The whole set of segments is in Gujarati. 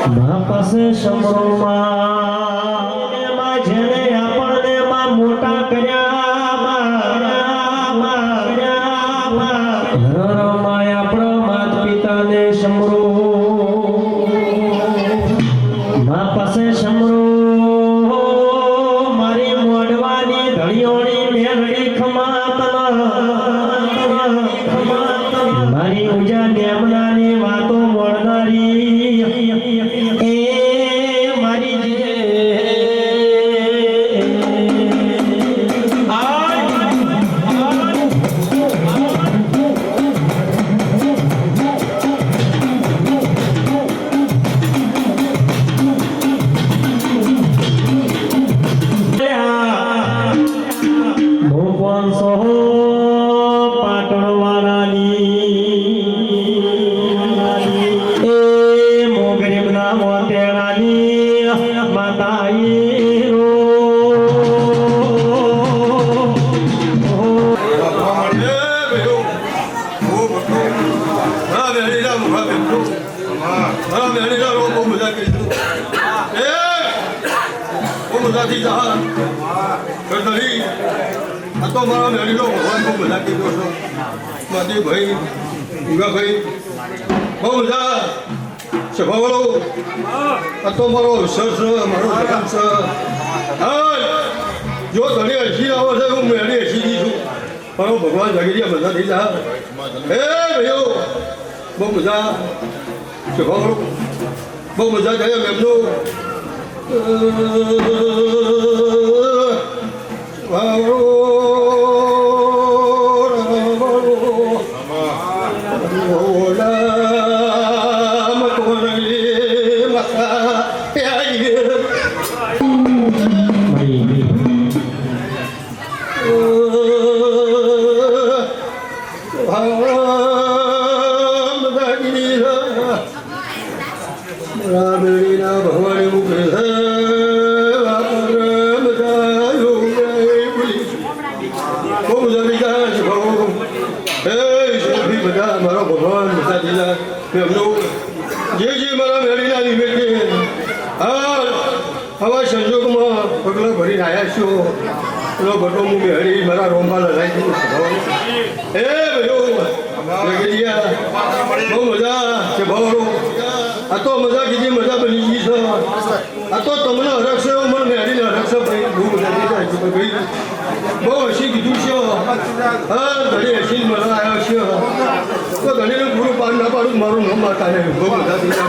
મા પાસે સમરોમાં એમાં જેને આપણને માં મોટા કર્યા આપણા માત પિતાને સમરો મા પાસે સમરો મારી મોડવાની ધણીઓની મેળડી ખમાતના મારી ઉજા ડેમનાની વાતો મળનારી એ મારી તો મારા મેળીનો ભગવાન બહુ મજા કીધો છો મારી ભાઈ ઉગાભાઈ બહુ મજા સભાવાળો આ તો મારો અવસર છે મારો ધર્મ છે જો ઘણી હસી આવો છે હું મેળી હસી છું મારો ભગવાન જાગી મજા થઈ જા હે ભાઈઓ બહુ મજા સભાવાળો બહુ મજા જાય એમનો મારો ભગવાન મજા દીધા જે મારા મેળીના નિમિત્તે આવા સંજોગમાં પગલાં ભરીને આવ્યા છો પેલો ભટો હું મેળી મારા રોમમાં લડાઈ દીધું હે ભાઈઓ બહુ મજા છે ભાવરો આ તો મજા કીધી મજા બની ગઈ છે આ તો તમને હરખ છે મને મેળીને હરખ છે ભાઈ બહુ મજા થઈ જાય છે ભાઈ બહુ હસી કીધું છે હા ઘણી હસી મળવા આવ્યો છે તો ઘણી પૂરું પાડ ના પાડું મારું નામ માતા ને બહુ મજા થઈ જાય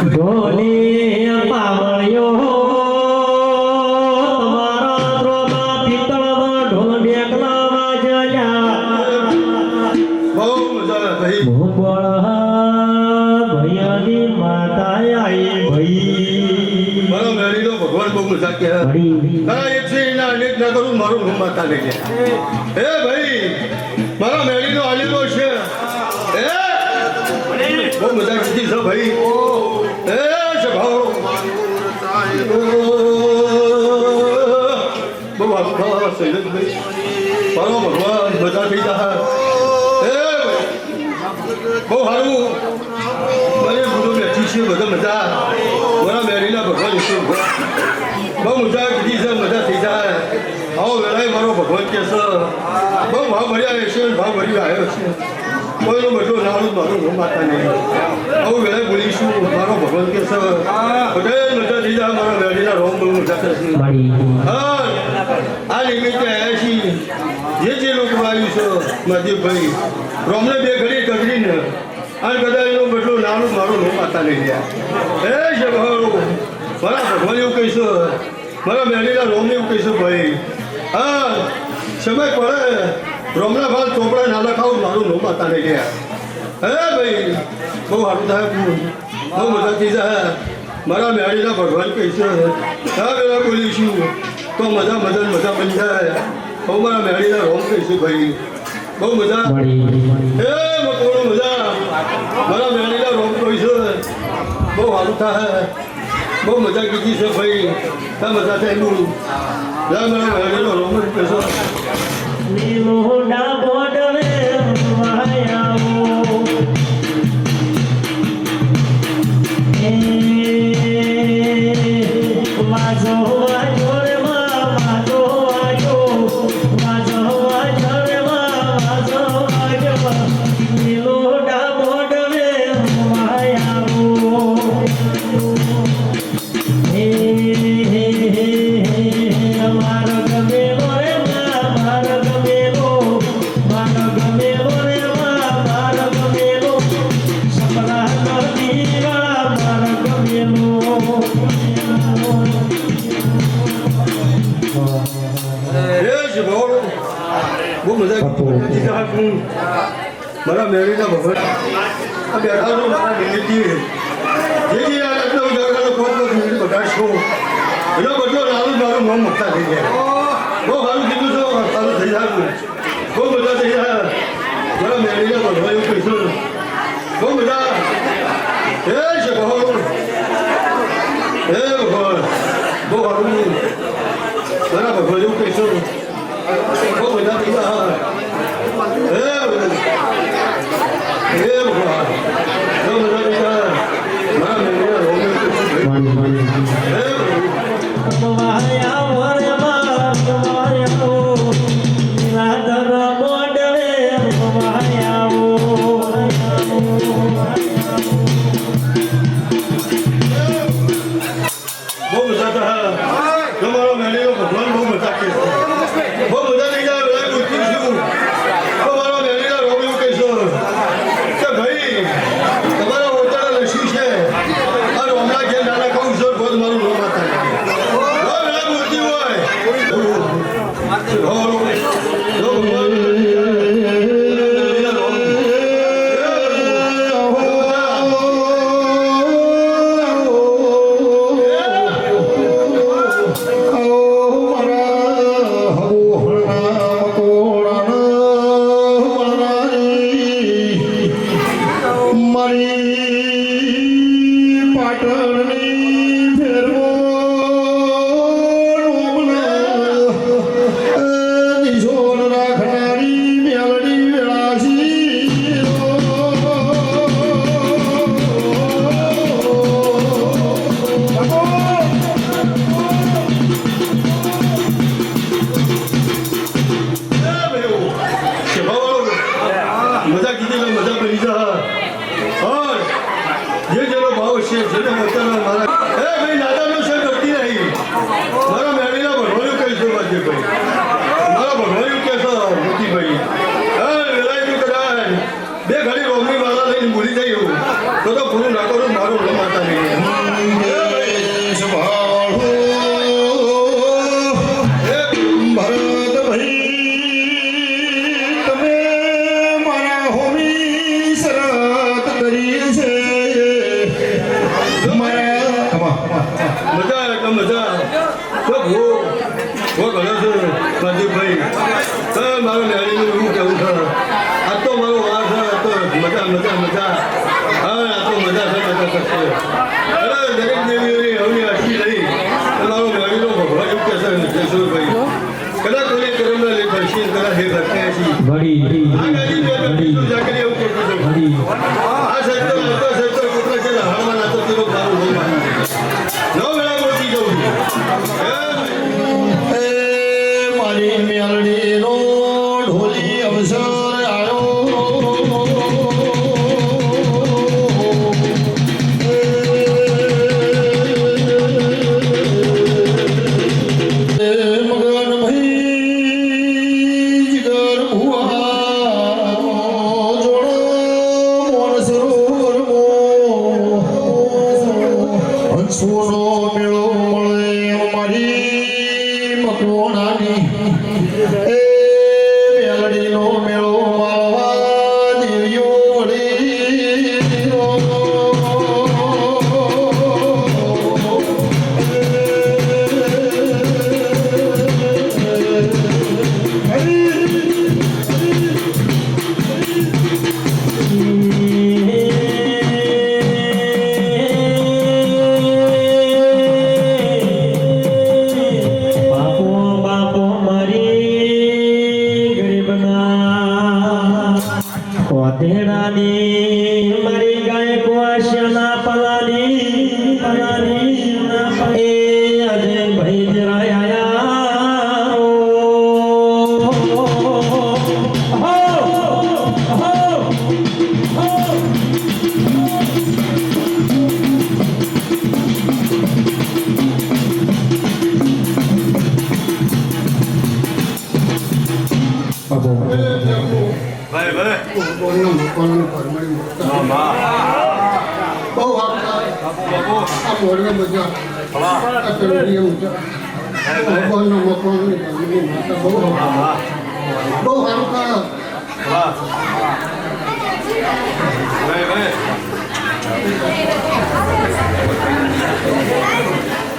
મારું નામ માતા ને હે ભાઈ મારા મેળીનો આલીલો છે હે બહુ મજા કીધી છે ભાઈ હે સભાઓ બહુ આભાર સૈયદભાઈ મારો ભગવાન મજા થઈ જાય હે બહુ સારું મને બધું બેઠી છે બધા મજા મારા મેળીના ભગવાન બહુ મજા કીધી છે મજા થઈ જાય આવો વેળાએ મારો ભગવાન કે છે બહુ ભાવ ભર્યા છે ભાવ ભરી આવ્યો છે કોઈનો બધો નાનું મારું માતા નહીં આવું વેળાએ બોલીશું મારો ભગવાન કે છે બધા મજા થઈ જાય મારા વેળીના રોમ બહુ મજા થશે હા આ નિમિત્તે આવ્યા છીએ જે લોકો આવ્યું છે મહાદેવભાઈ રોમને બે ઘડી કગડીને આ કદાચ એનો બધો નાનું મારું રોમ માતા નહીં ગયા હે છે મારા ભગવાન એવું કહીશું મારા મેળીના રોમને એવું કહીશું ભાઈ હા સમય પડે રોમના ભાલ ચોપડા ના લખાવું મારું નો માતા નહીં ગયા હે ભાઈ બહુ સારું થાય બહુ મજા થઈ જાય મારા મેળીના ભગવાન કહીશું હા પેલા બોલીશું તો મજા મજા બની જાય બહુ મારા મેળીના રોમ કહીશું ભાઈ બહુ મજા હે બહુ મજા મારા મેળીના રોમ કહીશું બહુ સારું થાય બહુ મજા કીધી છે ભાઈ ત્યાં મજા થાય એનું મારા મેળીનો રોમ કહીશું મોડા બોડવે વાયાઓ મારા મેળીના ભગવાન આ બેઠા છો મારા દિલ્હીથી જે આ રત્ન ઉજાગરનો કોટ બગાડશો એનો બદલો રાહુલ મારું મોં મુક્તા થઈ જાય બહુ સારું કીધું છો સારું થઈ જાય બહુ મજા થઈ જાય મારા મેળીના ભગવાન એવું કહીશું બહુ મજા એ છે ભગવાન હે ભગવાન બહુ સારું મારા ભગવાન એવું કહીશું બહુ મજા થઈ જાય હે ભગવાન બહુ મજા થઈ જાય મારા મેળીના ભગવાન હે બહુ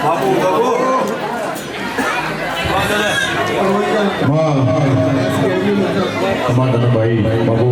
બાપુ બાપુ કમાન્ડર ભાઈ બાબુ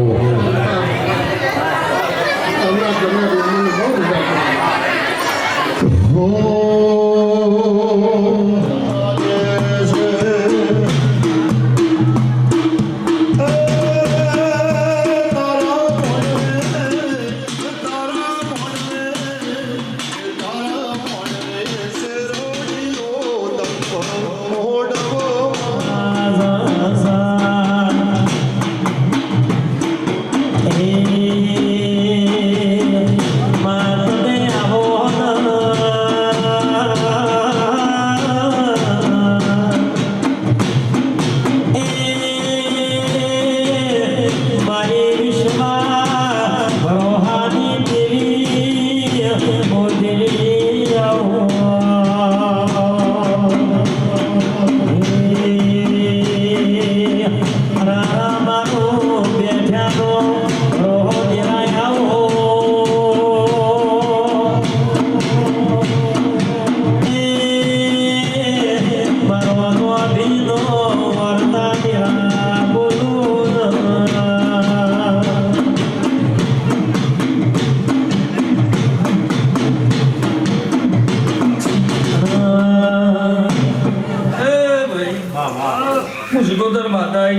મુસ્કોદર માતા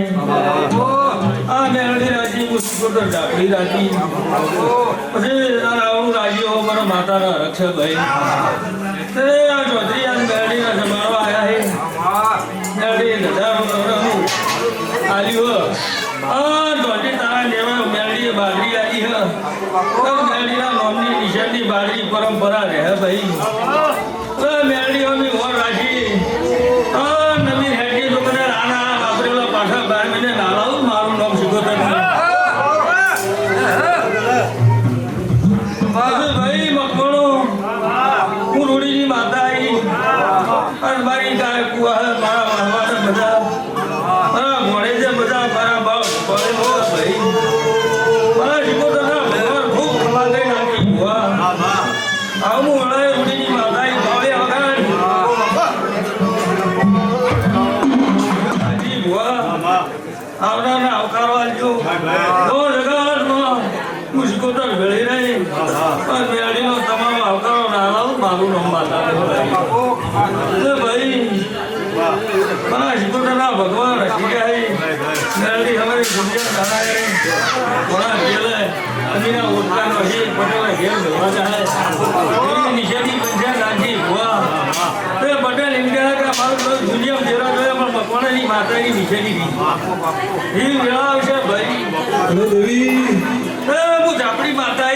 આ મેળડી રાજી મુસ્કોદર ડાકડી રાજી પછી આ રાવણું રાજી હો મારા માતાના રક્ષક ભાઈ આ ચૌધરી આ મેળડી ના જમાડો આયા હે મેળડી ગધાનું આલ્યું આ ચૌધરી તારા લેવા મેળડી બાગડી આલી હ મેળડીના નોમની નિશાનની બાગડી પરંપરા રહે ભાઈ મેળડી અમે ઓર રાજી નવી હેડી તો મને રાણા વાપરેલા પાછા 12 મહિને નાળાવું મારું નામ શીખોતર ભાઈ મકમણો હું રોડીની માતા આવી અને મારી ગાય કુવા મારા મારવાને બધા મારા ભણે છે બધા મારા બાપ ભણે બહુ ભાઈ મારા શીખોતર ના ભગવાન ખૂબ કમાઈ નાખી કુવા આવું વળાય રોડીની માતા આવી ભાવે આવનારા આવકારો આલજો તો જગતમાં મુસ્કોદર ભેળી રહી પણ મેળીનો તમામ આવકારો ના લાવું મારું નામ માતા ભાઈ મારા શિકોતરના ભગવાન રખી ગયા મેળડી અમારી ગુંજન કરાય ઘોડા ઘેલે અમીના ઓટકાનો હજી પટેલ ઘેર ભેગા જાય નિશાની પંચાયત આખી ભુવા પટેલ એમ કહે કે મારું દુનિયા જેરા જોયા પણ મકવાણાની માતાની નિશાની એ વેળા આવશે ભાઈ અને દેવી હું ઝાપડી માતા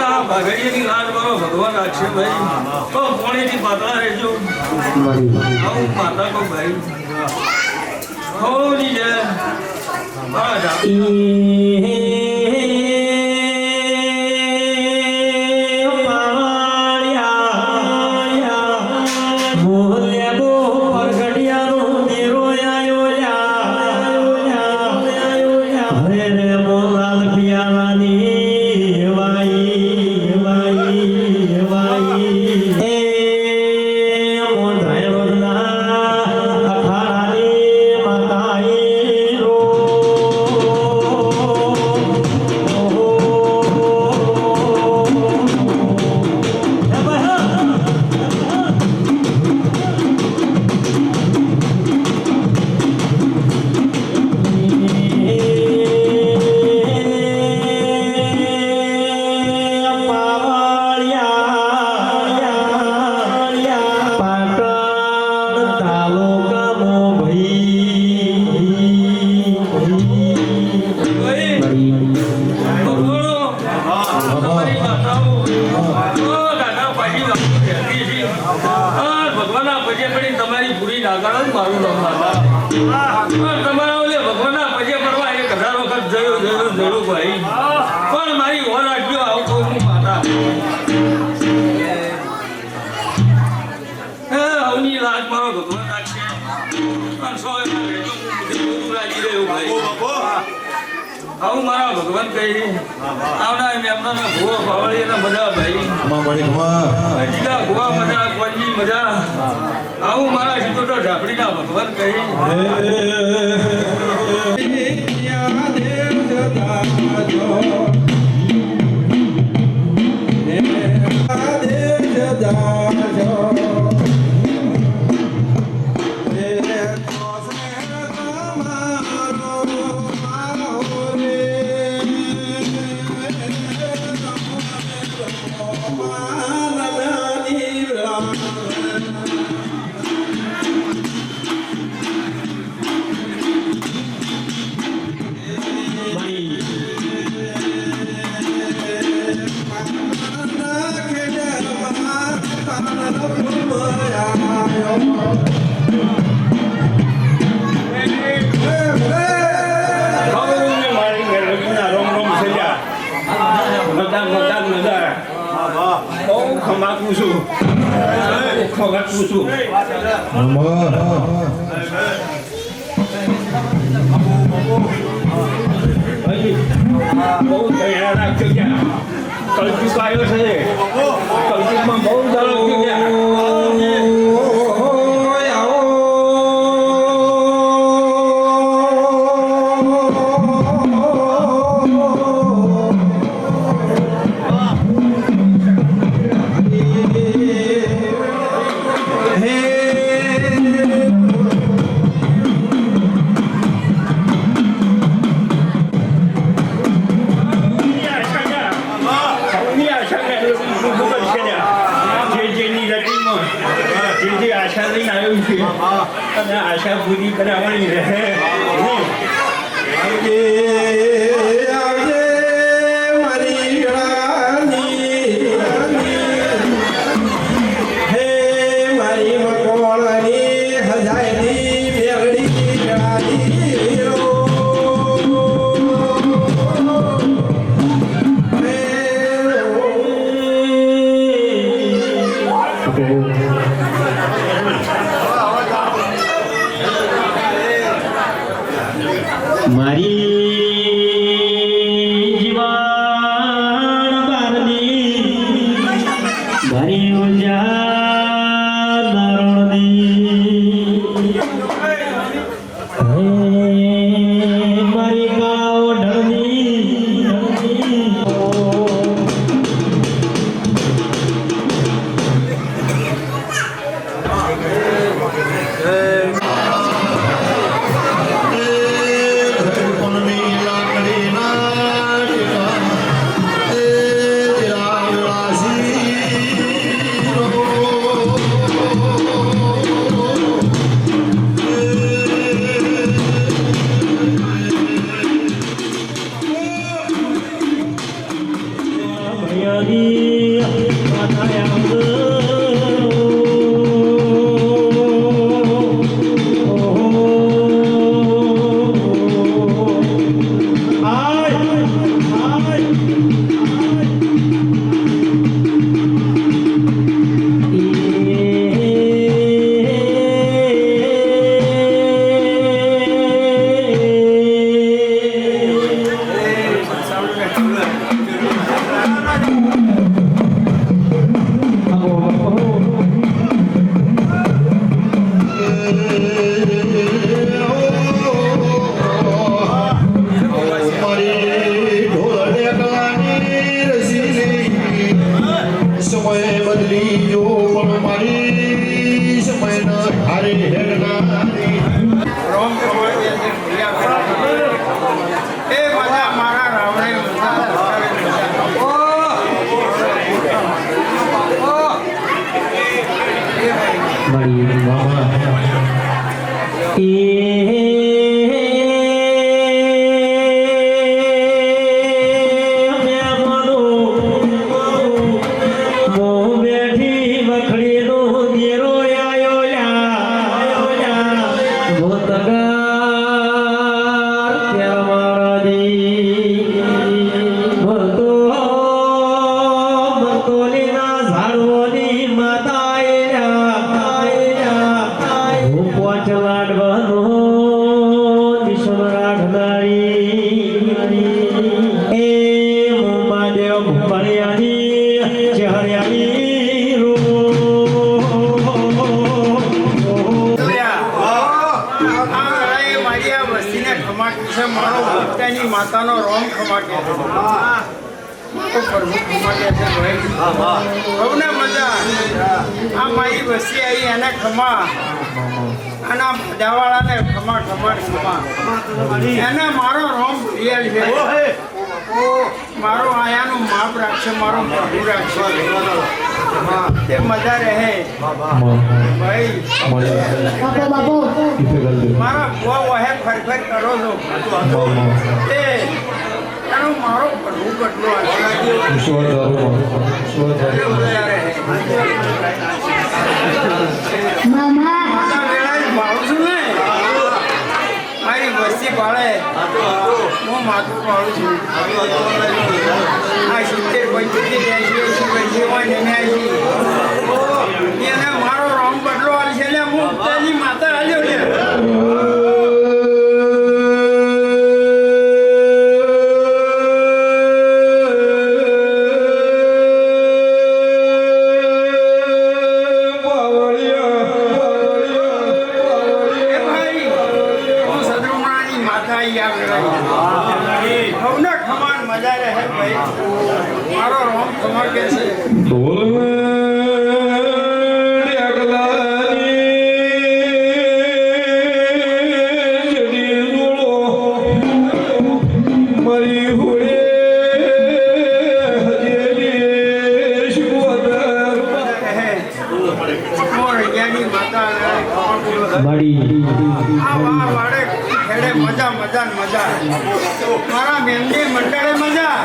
આ ભાગડીયાની લાજ મારો ભગવાન રાખશે ભાઈ તો પોણીથી પાતળા રહેજો આવું માતા કહું ભાઈ હોની જય મારા ઝાપડી ભગવાનના પજે પડી તમારી પૂરી નાગાળો મારું નામ તમારા ઓલે ભગવાનના પજે પડવા 1000 વખત જોયું ભાઈ પણ મારી ઓર રાખજો આવતો હું માતા હવની લાજ મારો ભગવાન રાખશે પણ સો બધું રાજી રહ્યું ભાઈ બાપો આવું મારા ભગવાન કહી આવના એમના ભૂવો ફાવળી અને મજા ભાઈ હજીલા ભૂવા મજા કોંજી મજા આવું મારા સિત્તોતેર ઝાપડીના ભગવાન કહી ખમાકું છું ખવાતું છું બહુ તૈયાર રાખજો ત્યાં કલયુગ આવ્યો છે કલયુગમાં બહુ દાડો આશા લઈને આવ્યું છે અને આશા પૂરી કરાવવાની રહે મારી જીવાણ બારની મારી ઉજા નરણની મારી ગાવ ઢળની માતા એ મારી આ વસ્તીને ખમાકી છે મારો ભક્તાની માતાનો રોમ ખમાકે છે મારો પ્રભુ ખમાકે છે ભાઈ બહુને મજા આ મારી વસ્તી આવી એને ખમા અને આ બધાવાળાને ખમા એને મારો રોમ પ્રિય છે મારો આયાનું માપ રાખશે મારો પ્રભુ રાખશે તે મજા રહે ભાઈ મારા ભુવા વહે ફરફર કરો છો તે એનો મારો પ્રભુ કેટલો માતા વેળાએ ભાવ છું ને મારી વસ્તી પાળે હું માથું પાડું છું આ 70 75 80 એને મારો રોમ બદલો આવી છે ને હું તેની માતા આવ્યો છે મારો રોમ ખમા કે છે મજા મારા મેમની મંડળે મજા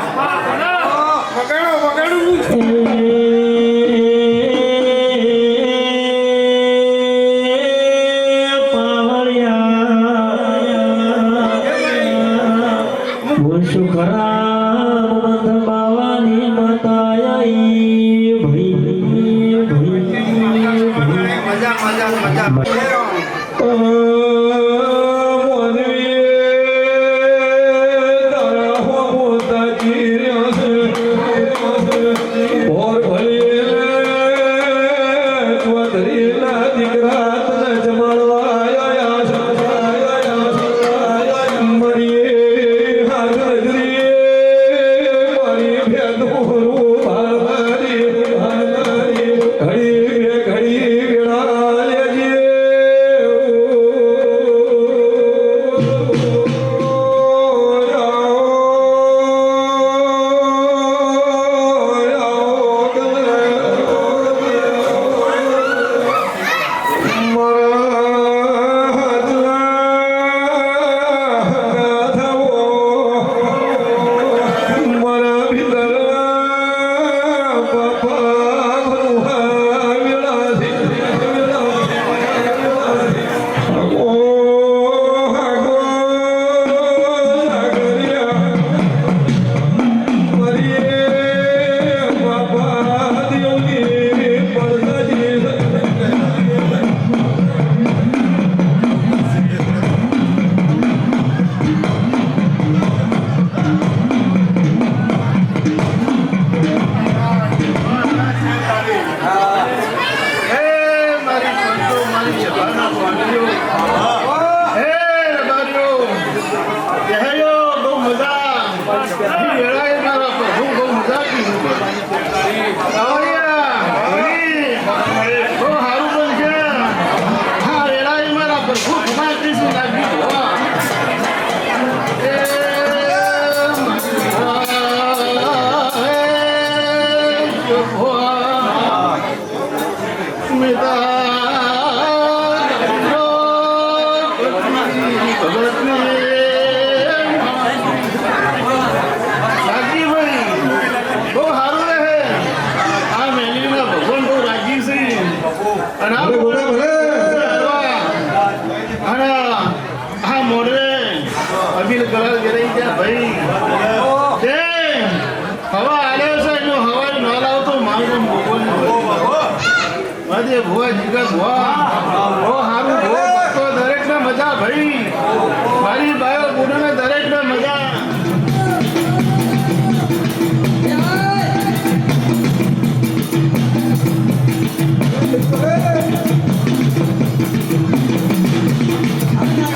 વગાડું ભુવા જીગર ભુવા હારું ભુવા દરેક ને મજા ભાઈ મારી બાયો ગુરુને દરેક ને મજા I'm not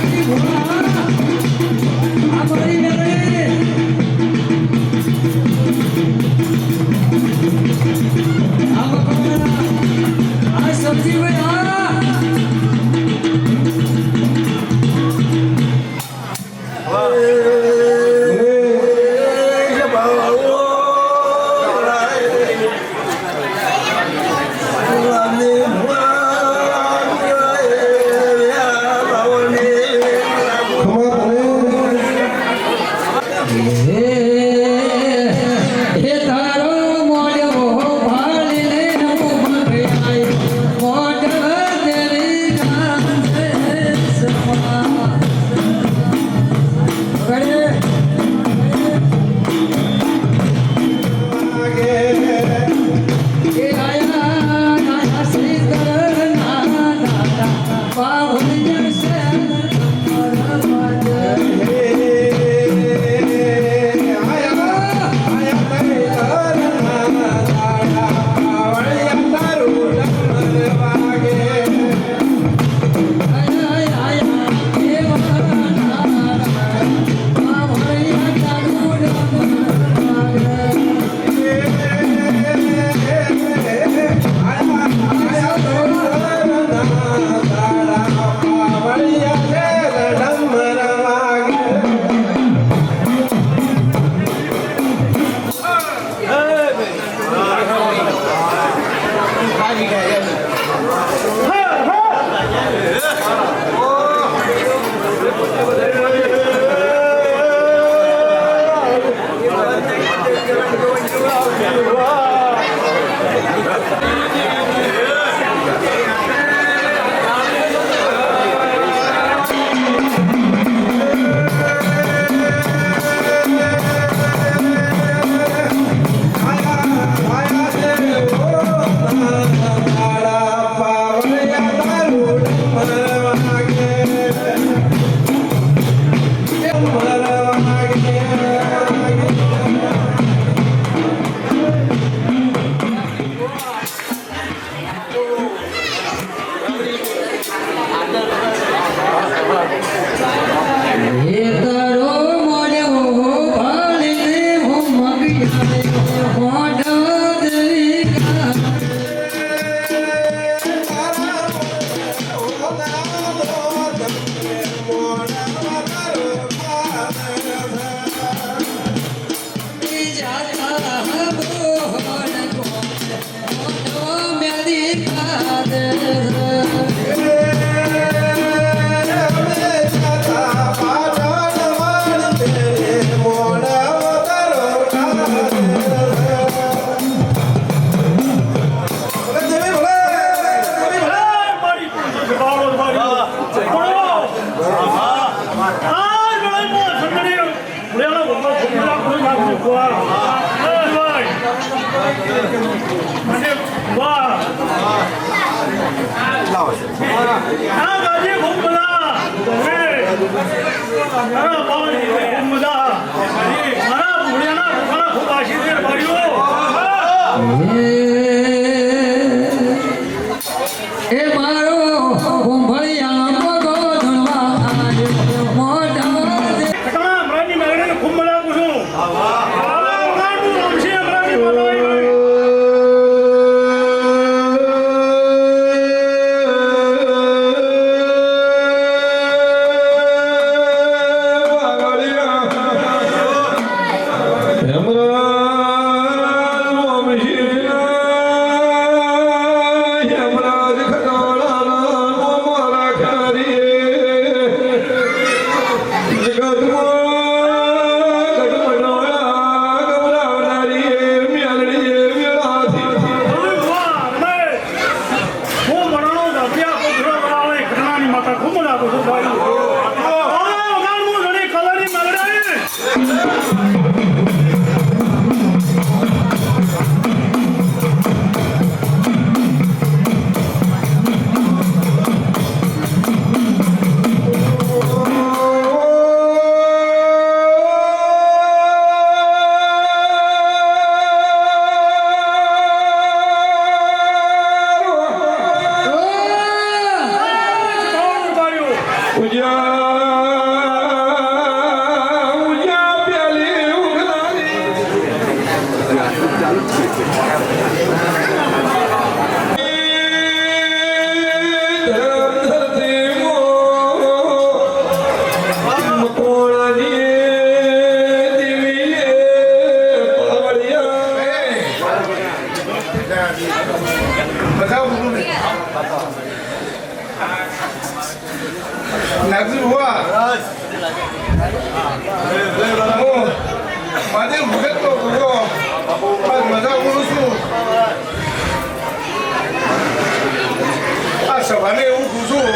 સભાને એવું પૂછું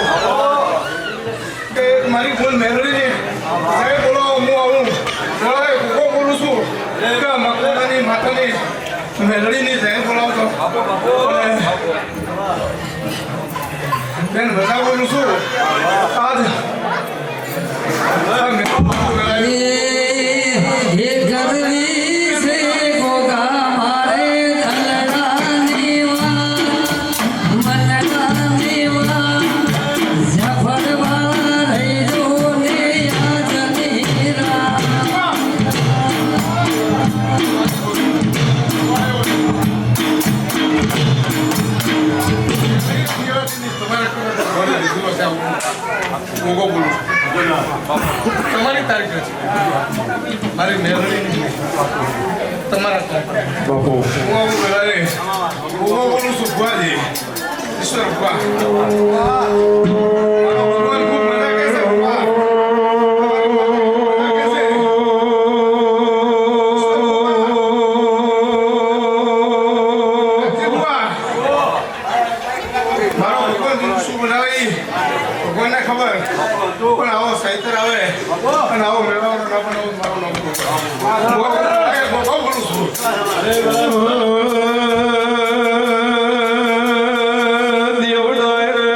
કે મારી બોલ મેળવી સાહેબ બોલો હું આવું ભૂકો બોલું છું કે મકરાની માતાની મેળવીની સાહેબ બોલાવતો બેન બધા બોલું છું આજ તમારી તારીખ છે મારી મેળવી તમારા બાપુ હું બોલું છું ભુવાજી ઈશ્વર ભુવા ભગવાન ખૂબ મજા કહે છે ભુવા મારો ભગવાન શું બનાવી ભગવાનને ખબર પણ આવો સાહિત્ય આવે અને આવો મેળવાનો ના બનાવો મારો નામ બોલું છું દેવડાય રે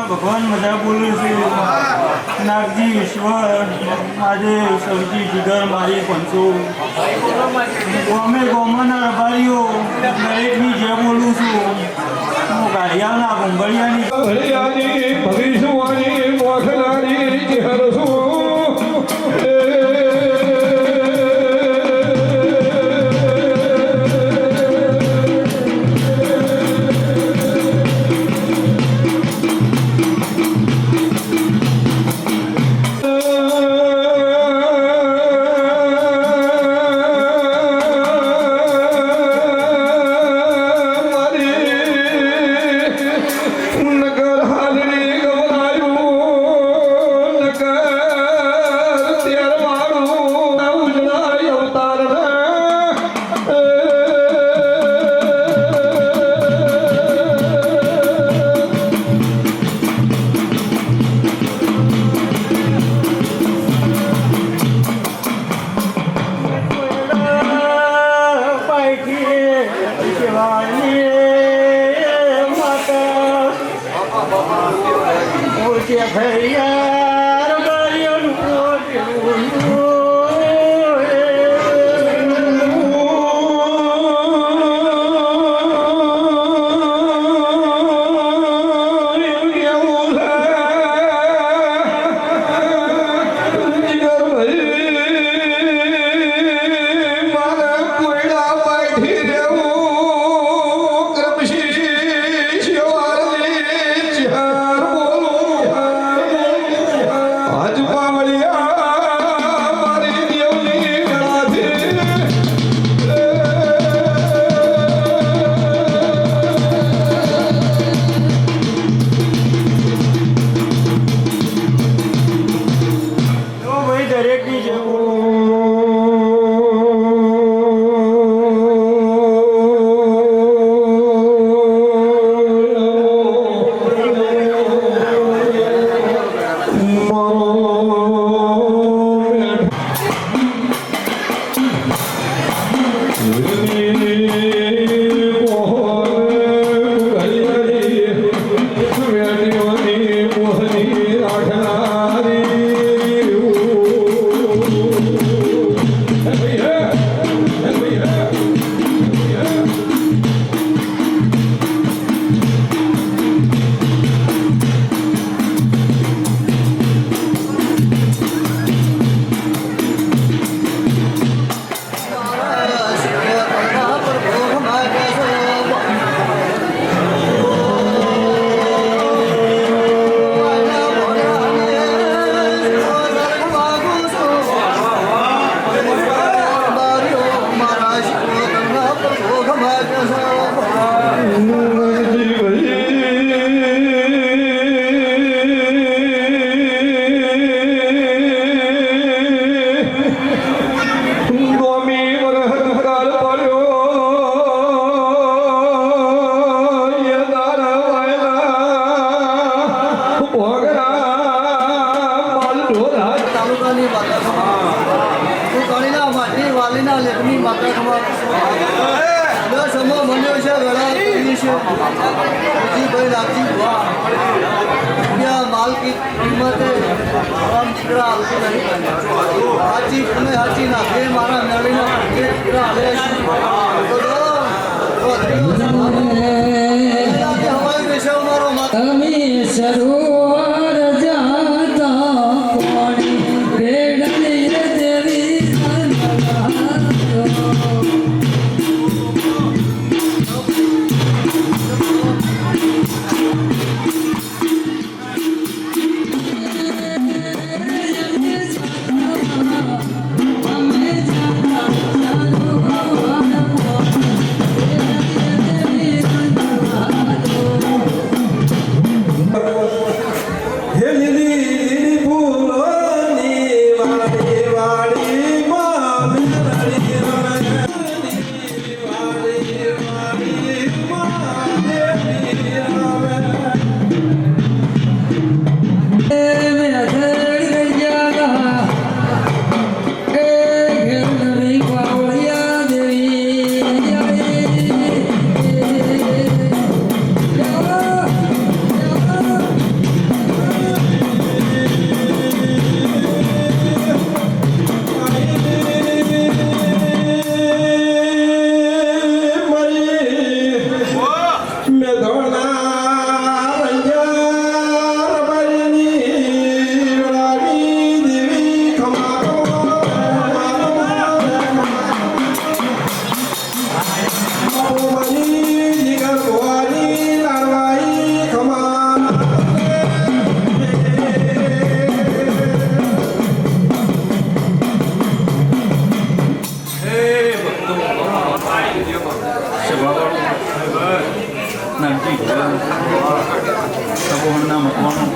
ભગવાન મજા બોલું છું નાગજી ઈશ્વર આજે સૌજી જીગર મારી પંચો અમે ગોમાના રબારીઓ દરેકની જે બોલું છું હું ગાડિયાના ગોંગળિયાની હરિયાની ભવિષ્યવાણી મોખલાની ચહેર નગર હાલની ગવરાયું નગર ત્યાર મારું ઉજળાય અવતાર દરેકની જે તાલુકાની માતા તું કણીના માટી વાલીના લેખની માતા ખબર સમો બન્યો છે ગળા કરી છે ભાઈ લાગજી ત્યાં માલ કી કિંમતે આમ દીકરા આવતું નહીં સાચી તમે સાચી નાખે મારા મેળીના દીકરા હાલે હવાઈ દેશે અમારો માતા સરોવર જાતા પાણી રેડલી દેવી સબોહણના મકવાનું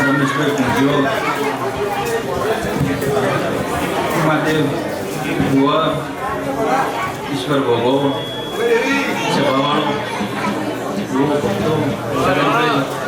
રમેશભાઈ પૂજ્યો મહાદેવ ભુવા ઈશ્વર ભોગો સભાવાળો ભક્તો શરણભાઈ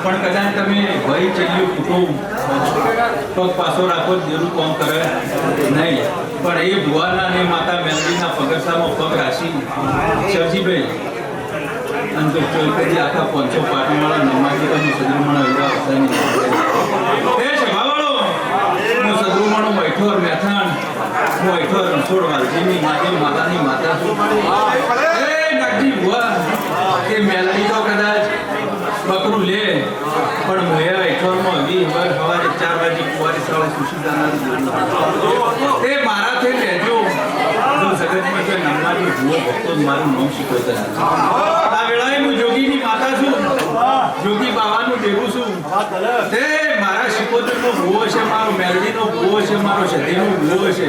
પણ કદાચ તમે ભય ચલ્યું કુટુંબ પગ પાછો રાખો જરૂર કોમ કરે નહીં પણ એ ભુવાના ને માતા મેલડીના પગરસામાં પગ રાખી શરજીભાઈ અને જો ચોલકડી આખા પંચો પાટણવાળા નમાજી તમે સદરુમાણા એ સભાવાળો હું સદરુમાણો મૈઠોર મેથાણ હું મૈઠોર રણછોડ વાલજીની માતાની માતા છું એ નાગજી ભુવા કે મેલડી તો કદાચ બકરું લે પણ મોયા એઠોરમાં 20 વાર સવારે 4 વાગે કુવારી સવારે સુશીદાના એ મારા થઈ લેજો જો જગતમાં કે નમનાજી ભૂવો ભક્તો મારું નામ શીખવતા આ વેળાએ હું જોગીની માતા છું જોગી બાવાનું દેવું છું તે મારા શિકોતરનો ભૂવો છે મારો મેલડીનો ભૂવો છે મારો સતીનો ભૂવો છે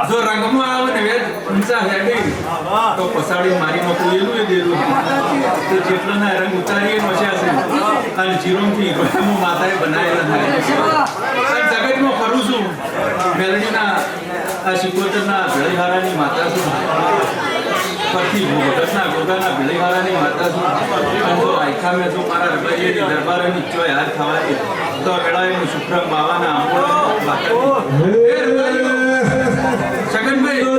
જો રંગમાં આવે ને વેદ ઊંચા હેડી તો પસાડી મારી નોકરી એનું એ દેરું તો જેટલાના રંગ ઉતારીએ નોચ્યા છે અને જીરોમથી હું માતાએ બનાવેલા થાય જગતમાં ફરું છું મેલડીના આ શિકોતરના ભેળીહારાની માતા છું પરથી ભગતના ગોગાના ભેળીહારાની માતા છું અને જો આયખા મેં જો મારા રબાઈની દરબારની ચોય હાથ થવાની તો વેળાએ હું શુક્ર બાવાના છગનભાઈ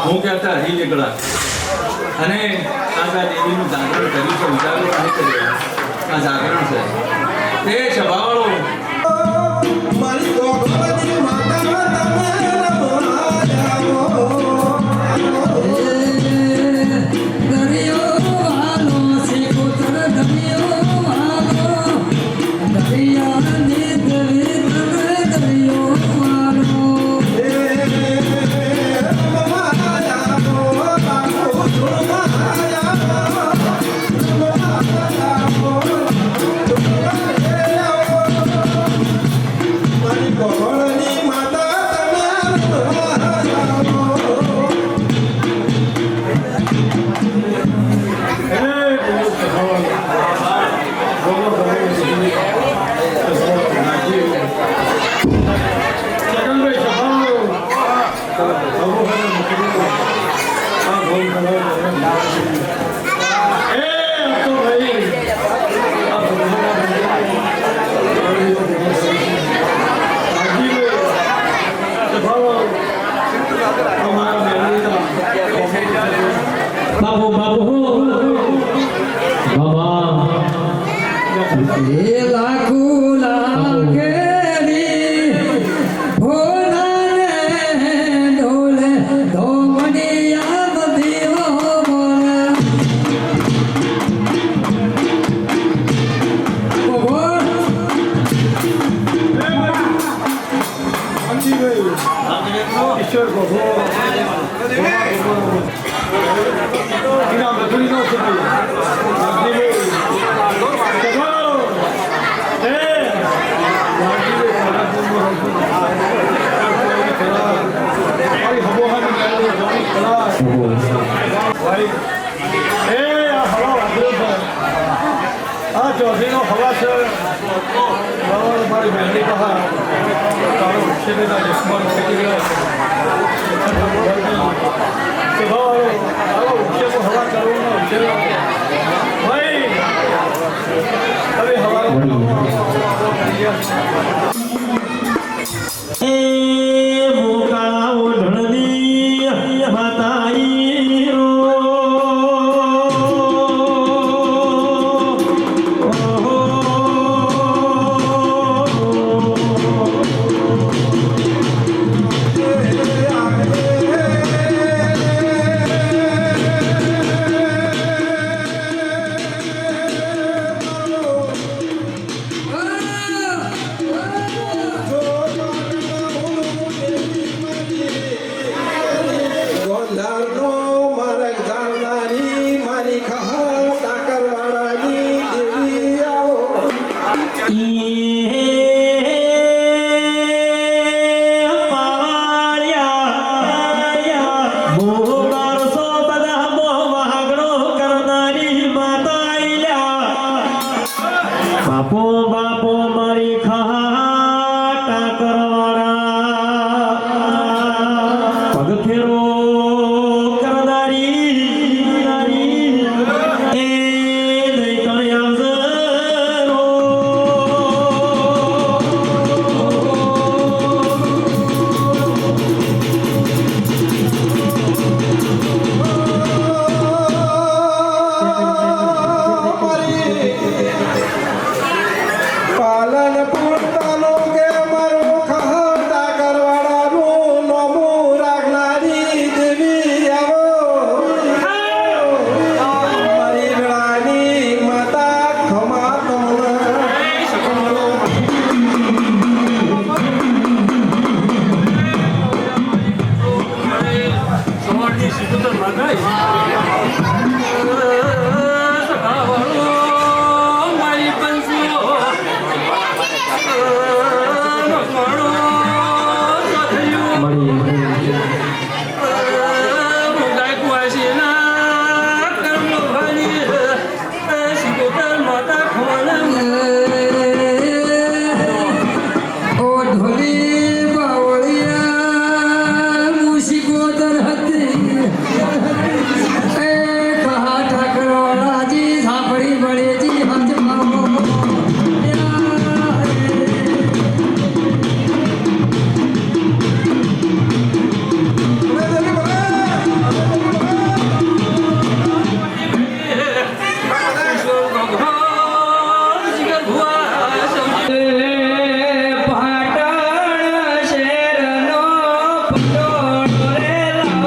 હું કહેતા હરી નીકળા અને આ દેવીનું જાગરણ કર્યું છે ઉજાગર નહીં કર્યું આ જાગરણ છે તે સભાવાળો મારી ગોગોની માતા દરિયો બાપુ બાપુ બાબા એ લાખો લાખેરી ભોલાને ડોલે ધોમડિયા બધીઓ બોલે ઈશ્વર ભગવો એના મધુરી નો છે આ ચોધરીનો હવા છે મારી મહેંદી બહાર તારો ઉછેરીના દુશ્મન ફેંકી ગયા છે હવા કરવું ભાઈ હવે હવા એ મોકા ઓઢણની માતાઈ રો ગોંધારનો મારા જાણનારી મારી ખાતા કરવાળાની દેવી આવો બાપો બાપો મારી ખાટા કરવાળા પગ ફેરો કરનારી એ દઈ કણ્યા પાલનપુર તાલુકે મારું ખાતા કરવાળાનું નોમું રાખનારી દેવી આવો મારી વેળાની માતા ખમા સવારની સિકંદર માતાઈ મારી પંચીઓ ઓ ઢોલી બાવળિયા મુશીકોદર હતી એ કહા ઠાકરવાળાજી સાંભળી બળેજી હજમાવો પાટણ શેરનો પટોળો રે લાવો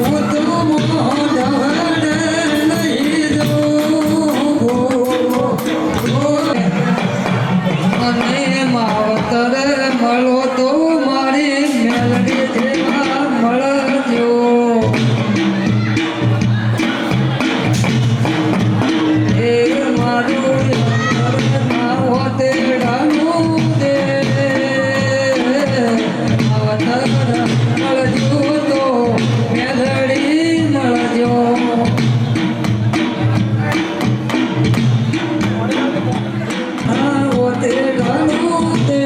હું તો મોઢવડ નહીં જોઉં. અને માવતર મળો તો મારી મેલડી જેવા મળજો. એ મારું અંતર ના હોતેડાનું દે. માવતર મળજો તો મેલડી મળજો. આ હોતેડાનું દે.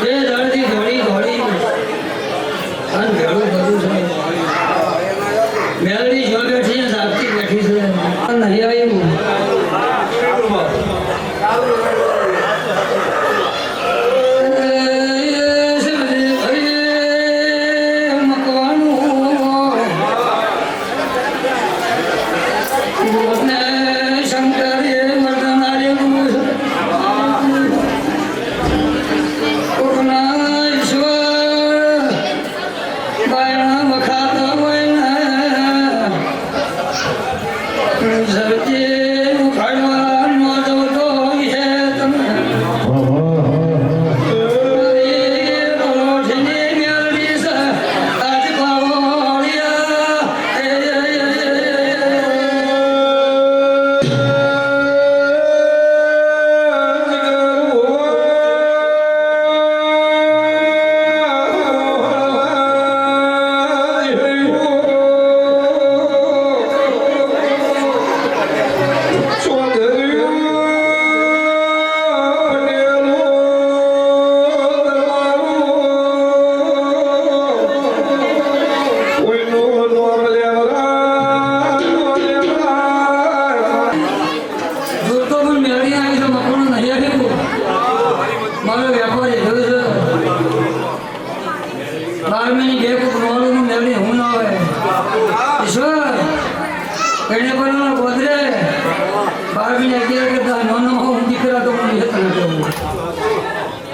બે દાડથી દોડી દોડી અને ભેળું કર્યું છે મેલડી જો બેઠી છે સાચી બેઠી છે નહીં આવ્યું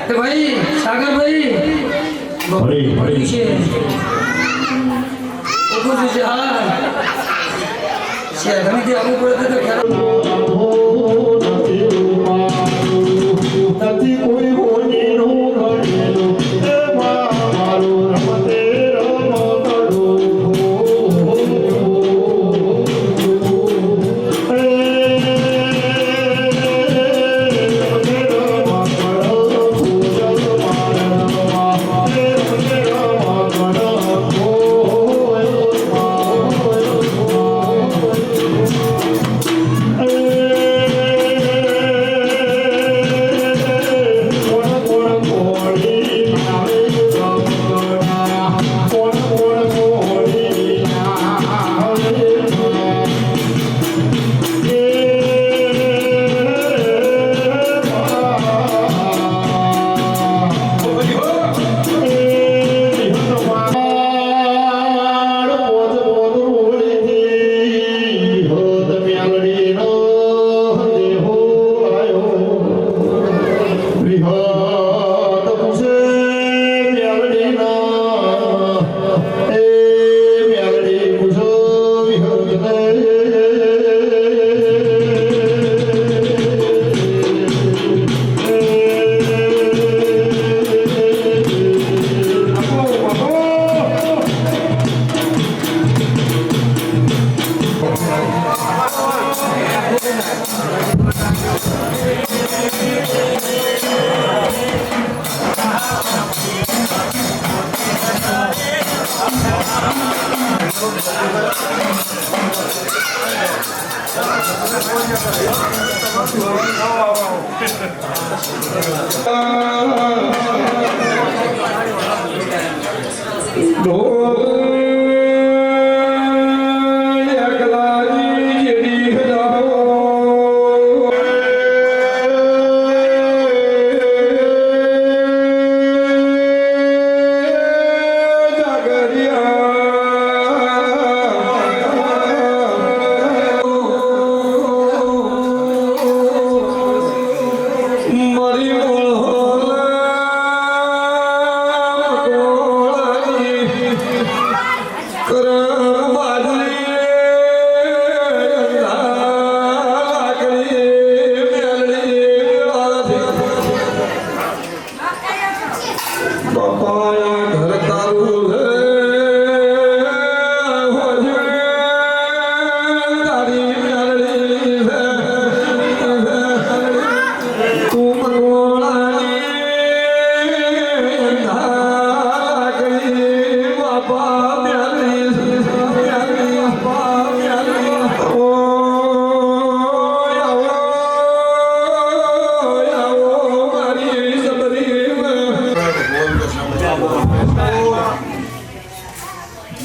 ભાઈ સાગરભાઈ છે હા ઘણી આવવું પડે તો ખ્યાલ નથી કોઈ હોનીનું ઘડેલું એમાં મારું રમતે રમકડું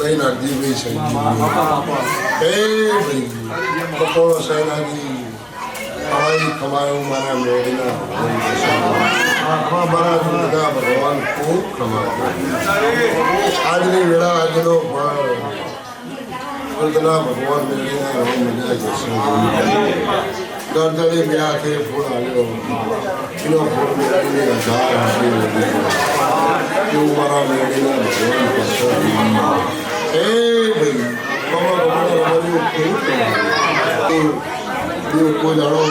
ભાઈ નાગજીભાઈ સંજીભાઈ એ ભાઈ કપોળો સૈનાજી હવાઈ ખમાયો મારા મેળીના આખા મારા બધા ભગવાન ખૂબ ખમાયો આજની વેળા આજનો ફળ ભગવાન મેળીના રામ મજા જશે ગરદડે બે હાથે ફૂલ આવ્યો એનો ફૂલ મેળવીને હજાર હાથે એવું મારા મેળીના ભગવાન કરશે એ ભાઈ કોઈ દાડો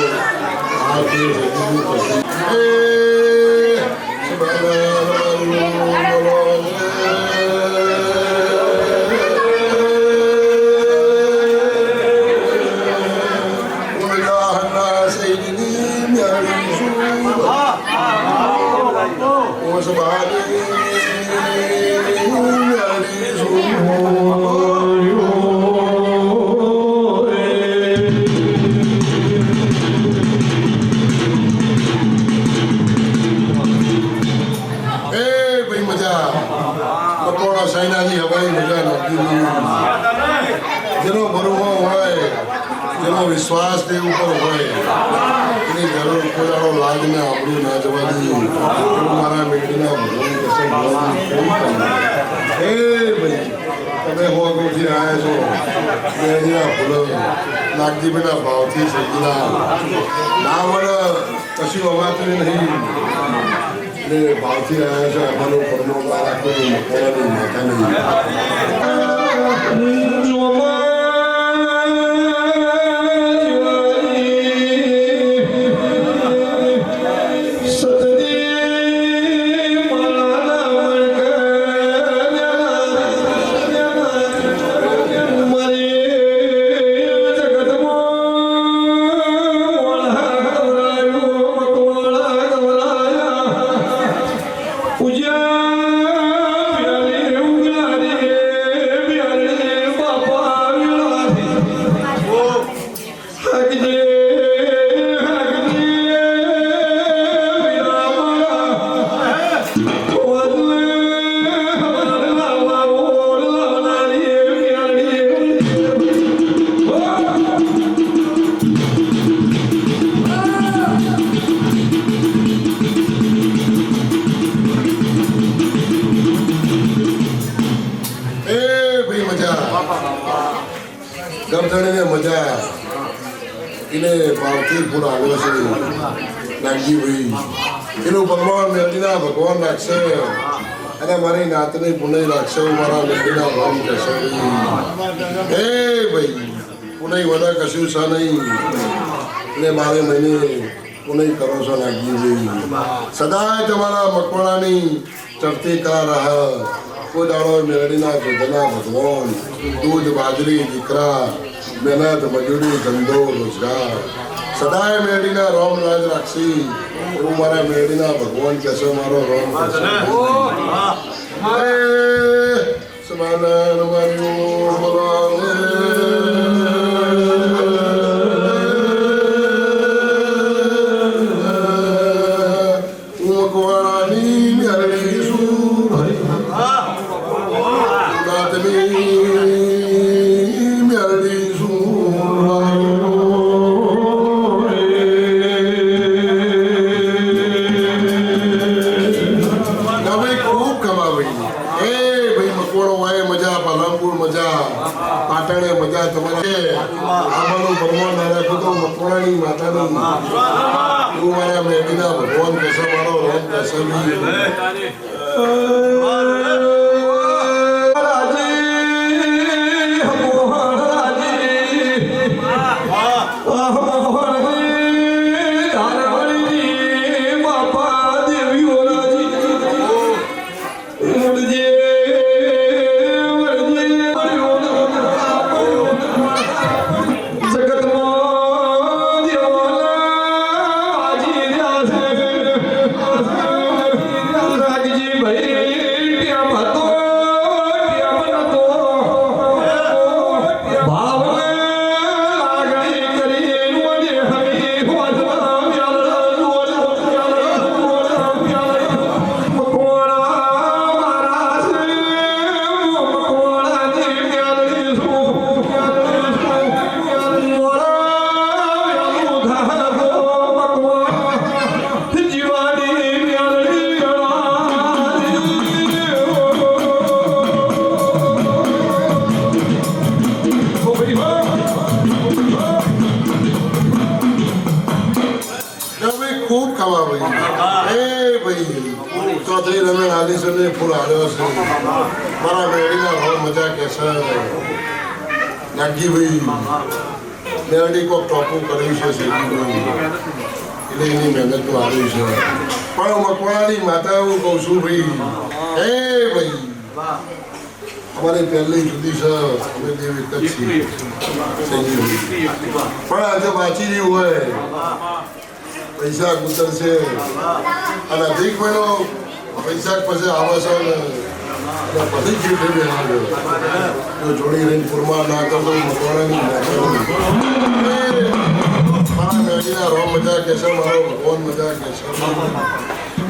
આ સૈનાજી હવાઈ મજા નક્કી જેનો ભરોસો હોય જેનો વિશ્વાસ તે ઉપર હોય એની જરૂર કોઈ લાગને આપણું ના જવા દઈએ મારા મેળીના ભગવાન હે ભાઈ તમે હોગોથી આવ્યા છો મેળીના ફૂલો નાગજીભાઈના ભાવથી સજીના ના વડે કશું અવાતું નહીં ભાવથી આવ્યા છે અમારો પરમો મારા કોઈ મકોડાની માતા નહીં ગરદણીને મજા એને ભાવથી પૂર આવ્યો છે નાગજીભાઈ એનું ભગવાન મેળીના ભગવાન રાખશે અને મારી નાતની પુનઈ રાખશે મારા મેળીના ભાવ કહેશે હે ભાઈ પુનઈ વડા કશું છે નહીં એટલે મારે મહિને પુનઈ કરો છો નાગજીભાઈ સદાય તમારા મકવાણાની ચડતી કરા રહે કોઈ દાડો મેળીના દૂધના ભગવાન દૂધ બાજરી દીકરા મહેનત મજૂરી ધંધો રોજગાર સદાય મેળીના રોમ રાજ રાખશી એવું મારા મેળીના ભગવાન કહેશે મારો રોમ કહેશે સમાન પાટણે મજા તમારા આમાંનું ભગવાન મારા ખુદ મકવાણાની માતાનું એવું મારા મેળીના ભગવાન કહેશે મારો રોમ કહેશે ભાઈ જય રમેણ આલીસને ફૂલ આવ્યો છે મારા મેળીના રોજ મજા કે છે નાગજીભાઈ મેળડી કોક ટોપું કર્યું છે શેઠીભાઈ એટલે એની મહેનત તો આવી છે પણ મકવાણાની માતા એવું કહું છું ભાઈ હે ભાઈ અમારી પહેલી જુદી છે અમે દેવ એક જ છીએ પણ આજે વાંચી રહ્યું હોય પૈસા ઉતરશે અને અધિક મહિનો પૈસા પછી આવે છે ને પછી જીત જોડી રહીને પૂરમાં ના કરતો મકવાણાની મારા મેળીના રોમ મજા કે છે મારો ભગવાન મજા કે છે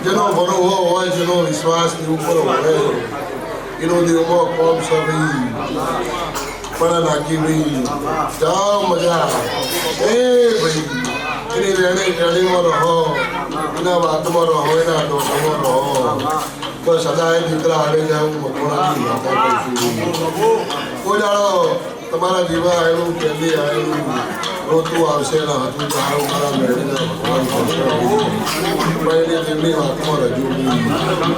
જેનો ભરોહો હોય જેનો વિશ્વાસ ઉપર હોય એનો દેવમાં કોમ છે ભાઈ પણ નાખી ભાઈ જાઓ મજા એ ભાઈ એની રેડીમાં રહો એના વાતમાં રહો એના ડોસામાં રહો બસ સદાય દીકરા આવે જાય હું મકવાણાની વાતા કરું છું કોઈ દાડો તમારા જીવા આવેલું પહેલી આવેલું રોતું આવશે ને હતું તારું મારા મેળીને ભગવાન તેમની વાતમાં રજૂ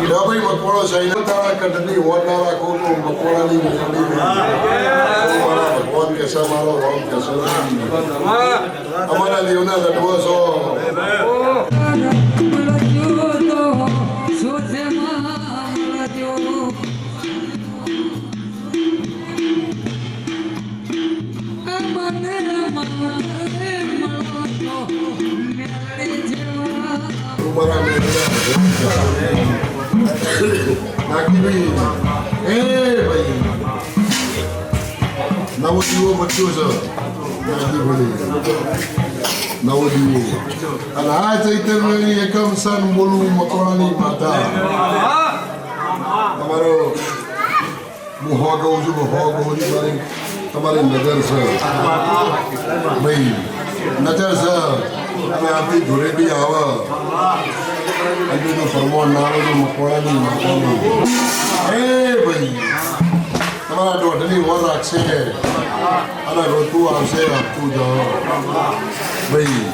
ભાઈ મકવાણો સૈન્ય તારા કંઠની વોટ ના રાખો તો મકવાણાની મેળવી મારા ભગવાન કેસે મારો રોમ કેસે અમારા દેવના લડવો છો નવો દીવો બચ્યો છે નવો દીવો અને આ ચૈતન્યની એકમ સન બોલવું મકવાણાની માતા તમારો હું હો કહું છું હો કહું છું તમારી નજર છે ભાઈ નજર છે અને આપણી જોડે બી આવે હજુનું ફરમાન ના આવે તો મકવાણાની માતાનું એ ભાઈ તમારા દોઢની વર રાખશે અને રોતું આવશે આપતું જાઓ ભાઈ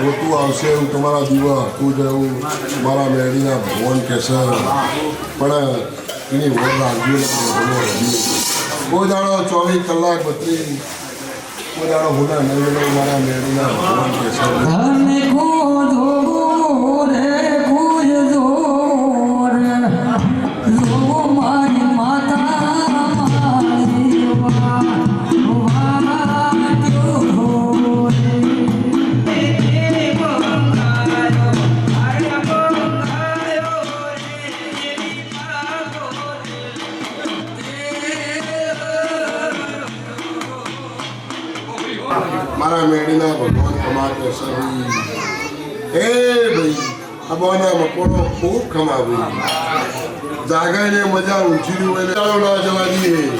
રોતું આવશે એવું તમારા દીવા આપતું જવું મારા મેળીના ભગવાન કહેશે પણ એની વર રાખજો કોઈ દાડો 24 કલાક 32 કોઈ દાડો હોના નહીં મારા મેળીના ભગવાન કહેશે મારા મેળીના ભગવાન કમાતો સરી એ ભાઈ અમારા મકોડો ખૂબ ખમાવી જાગાઈને મજા ઊંચી હોય ના જવા દઈએ